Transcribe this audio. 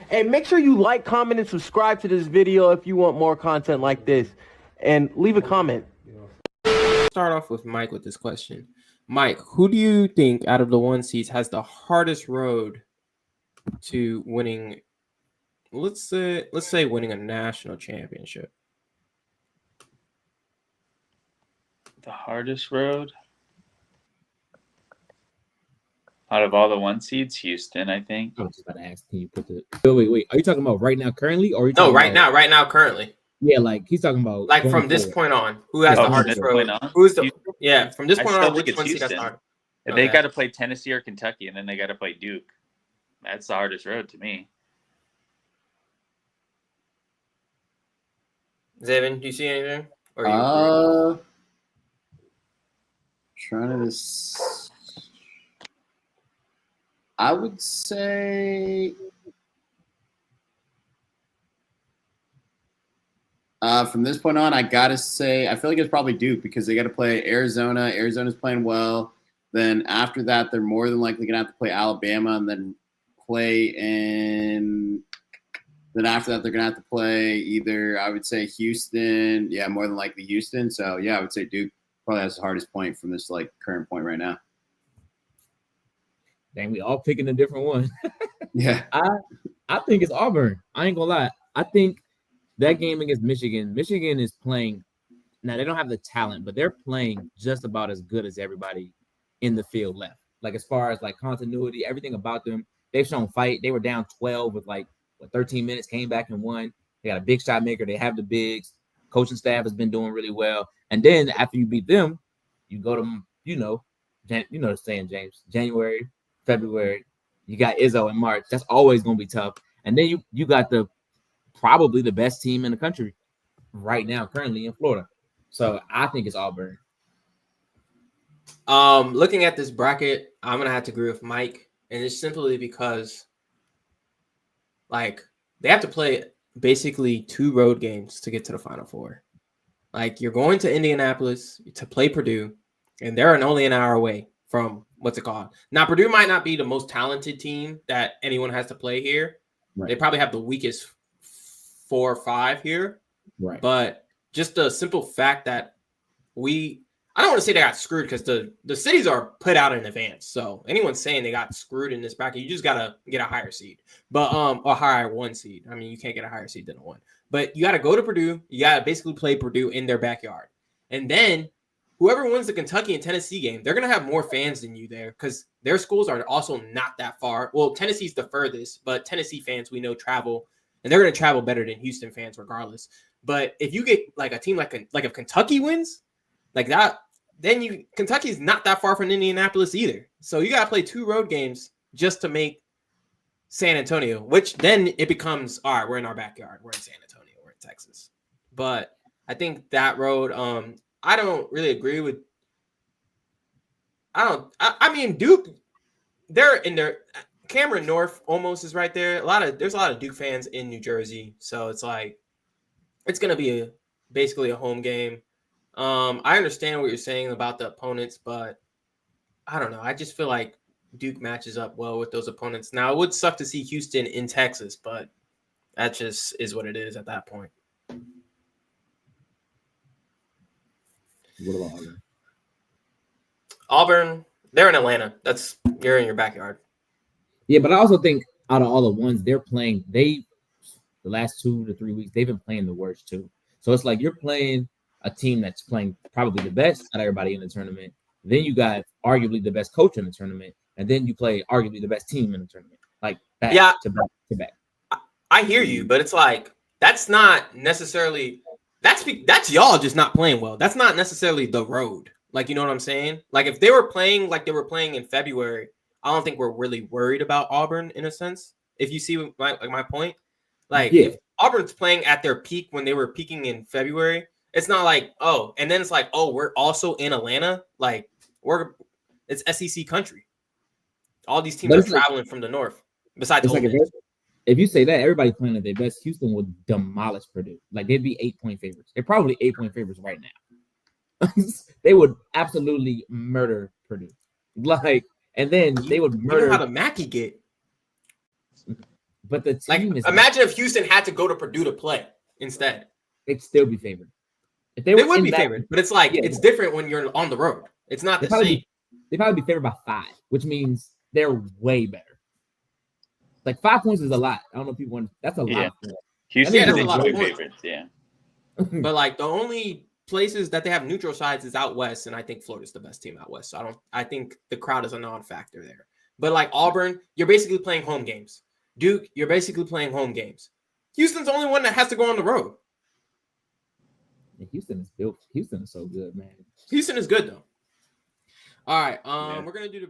And make sure you like, comment, and subscribe to this video if you want more content like this. And leave a comment. Start off with Mike with this question. Mike, who do you think out of the 1 seeds has the hardest road to winning, let's say winning a national championship? The hardest road? Out of all the 1 seeds, Houston, I think. I was just about to ask, can you put the wait? Are you talking about right now, currently, or are you No, talking right about... now, currently. Yeah, like he's talking about like from forward. this point on, who has the hardest road? Who's the from this point on? Which 1 seed has the hardest? They got to play Tennessee or Kentucky, and then they got to play Duke. That's the hardest road to me. Xayvin, do you see anything? Or you trying to. I would say. From this point on, I gotta say, I feel like it's probably Duke because they got to play Arizona. Arizona's playing well. Then after that, they're more than likely gonna have to play Alabama, and then play in. Then after that, they're gonna have to play either, I would say, Houston. Yeah, more than likely Houston. So yeah, I would say Duke probably has the hardest point from this like current point right now. Dang, we all picking a different one. Yeah, I think it's Auburn. I ain't gonna lie. I think that game against Michigan is playing. Now they don't have the talent, but they're playing just about as good as everybody in the field left. Like as far as like continuity, everything about them, they've shown fight. They were down 12 with 13 minutes, came back and won. They got a big shot maker. They have the bigs. Coaching staff has been doing really well. And then after you beat them, you go to the saying, James, January, February. You got Izzo in March. That's always gonna be tough. And then you got probably the best team in the country right now, currently in Florida. So I think it's Auburn. Looking at this bracket, I'm gonna have to agree with Mike, and it's simply because they have to play basically 2 road games to get to the Final Four. Like you're going to Indianapolis to play Purdue, and they're only an hour away from what's it called. Now Purdue might not be the most talented team that anyone has to play here. Right. They probably have the weakest 4 or 5 here. Right. But just the simple fact that I don't want to say they got screwed because the cities are put out in advance. So anyone saying they got screwed in this bracket, you just gotta get a higher seed, but a higher 1 seed. I mean, you can't get a higher seed than a 1, but you got to go to Purdue. You got to basically play Purdue in their backyard, and then whoever wins the Kentucky and Tennessee game, they're gonna have more fans than you there because their schools are also not that far. Well, Tennessee's the furthest, but Tennessee fans we know travel, and they're gonna travel better than Houston fans regardless. But if you get like a team like if Kentucky wins, like that. Then Kentucky's not that far from Indianapolis either. So you got to play 2 road games just to make San Antonio, which then it becomes, all right, we're in our backyard. We're in San Antonio. We're in Texas. But I think that road, I don't really agree with. I mean, Duke, they're in their Cameron North almost is right there. There's a lot of Duke fans in New Jersey. So it's like, it's going to be basically a home game. I understand what you're saying about the opponents, but I don't know. I just feel like Duke matches up well with those opponents. Now, it would suck to see Houston in Texas, but that just is what it is at that point. What about Auburn? Auburn, they're in Atlanta. You're in your backyard. Yeah, but I also think out of all the ones they're playing, the last 2 to 3 weeks, they've been playing the worst too. So it's like you're playing a team that's playing probably the best out of everybody in the tournament. Then you got arguably the best coach in the tournament, and then you play arguably the best team in the tournament. Like back to back. I hear you, but it's like that's not necessarily that's y'all just not playing well. That's not necessarily the road. Like, you know what I'm saying? Like if they were playing like they were playing in February, I don't think we're really worried about Auburn in a sense. If you see my point, if Auburn's playing at their peak when they were peaking in February. It's not like, and then it's like, we're also in Atlanta. Like, it's SEC country. All these teams are traveling from the north. Besides, if you say that, everybody playing at their best, Houston would demolish Purdue. Like, they'd be 8-point favorites. They're probably 8-point favorites right now. They would absolutely murder Purdue. And then they would murder. You know how the Mackey get. But the Like, team is imagine if Houston had to go to Purdue to play instead. they'd still be favored. If They were would in be that- favored, but it's like Yeah. it's different when you're on the road. It's not They'd the same. probably be favored by 5, which means they're way better. Like 5 points is a lot. I don't know if people want. That's a Yeah. lot. Of points. Houston Yeah, is that's a lot of big points. favorites. Yeah. But like the only places that they have neutral sides is out west, and I think Florida's the best team out west. So I think the crowd is a non-factor there. But like Auburn, you're basically playing home games. Duke, you're basically playing home games. Houston's the only one that has to go on the road. Yeah, Houston is built. Houston is so good, man. Houston is good though. All right, Yeah. we're gonna do the